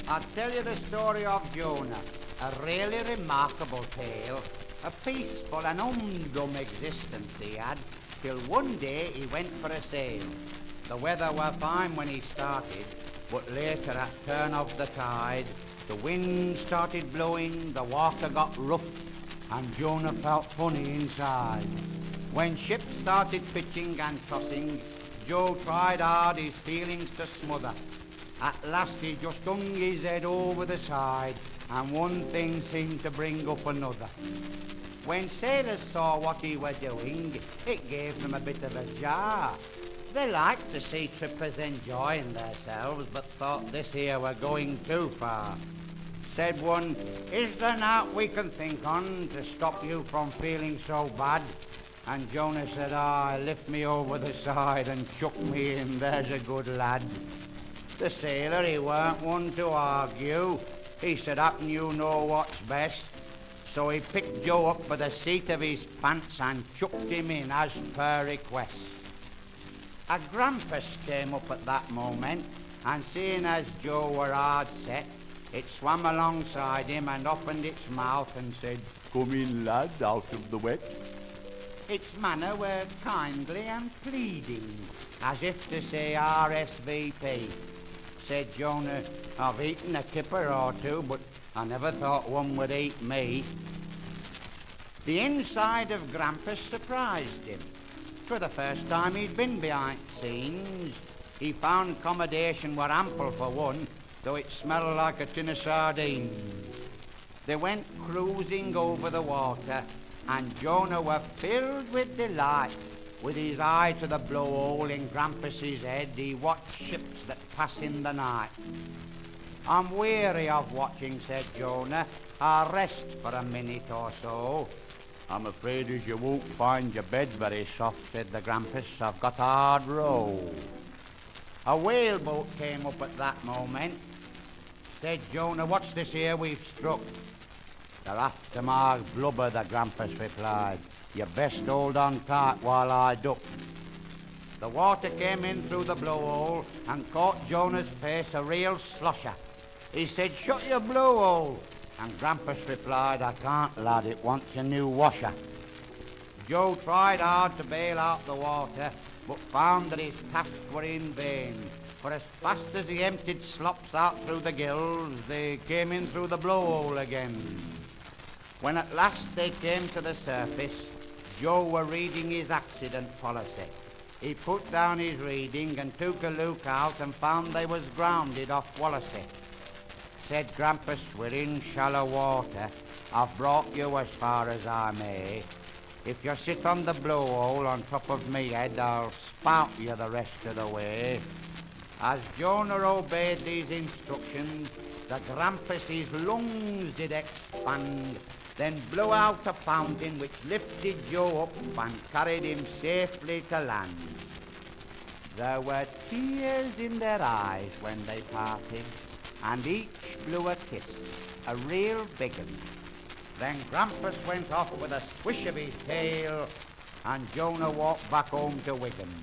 I'll tell you the story of Jonah, a really remarkable tale, a peaceful and humdrum existence he had, till one day he went for a sail. The weather were fine when he started, but later at turn of the tide, the wind started blowing, the water got rough, and Jonah felt funny inside. When ships started pitching and tossing, Joe tried hard his feelings to smother. At last he just hung his head over the side, and one thing seemed to bring up another. When sailors saw what he were doing, it gave them a bit of a jar. They liked to see trippers enjoying themselves, but thought this here were going too far. Said one, "Is there naught we can think on to stop you from feeling so bad?" And Jonah said, "Aye, lift me over the side and chuck me in, there's a good lad." The sailor, he weren't one to argue. He said, "Happen you know what's best." So he picked Joe up by the seat of his pants and chucked him in as per request. A Grampus came up at that moment, and seeing as Joe were hard set, it swam alongside him and opened its mouth and said, "Come in, lad, out of the wet." Its manner were kindly and pleading, as if to say RSVP. Said Jonah, "I've eaten a kipper or two, but I never thought one would eat me." The inside of Grampus surprised him. For the first time he'd been behind scenes. He found accommodation were ample for one, though it smelled like a tin of sardines. They went cruising over the water, and Jonah were filled with delight. With his eye to the blowhole in Grampus's head, he watched ships that pass in the night. "I'm weary of watching," said Jonah. "I'll rest for a minute or so." "I'm afraid as you won't find your bed very soft," said the Grampus. "I've got a hard row." A whaleboat came up at that moment. Said Jonah, "What's this here we've struck?" "They're after my blubber," the Grampus replied. "You best hold on tight while I duck." The water came in through the blowhole and caught Jonah's face a real slosher. He said, "Shut your blowhole." And Grampus replied, "I can't, lad, it wants a new washer." Joe tried hard to bail out the water, but found that his task were in vain. For as fast as he emptied slops out through the gills, they came in through the blowhole again. When at last they came to the surface, Joe were reading his accident policy. He put down his reading and took a look out and found they was grounded off Wallasey. Said Grampus, "We're in shallow water. I've brought you as far as I may. If you sit on the blowhole on top of me head, I'll spout you the rest of the way." As Jonah obeyed these instructions, the Grampus's lungs did expand, then blew out a fountain which lifted Joe up and carried him safely to land. There were tears in their eyes when they parted, and each blew a kiss, a real big un. Then Grampus went off with a swish of his tail, and Jonah walked back home to Wigan.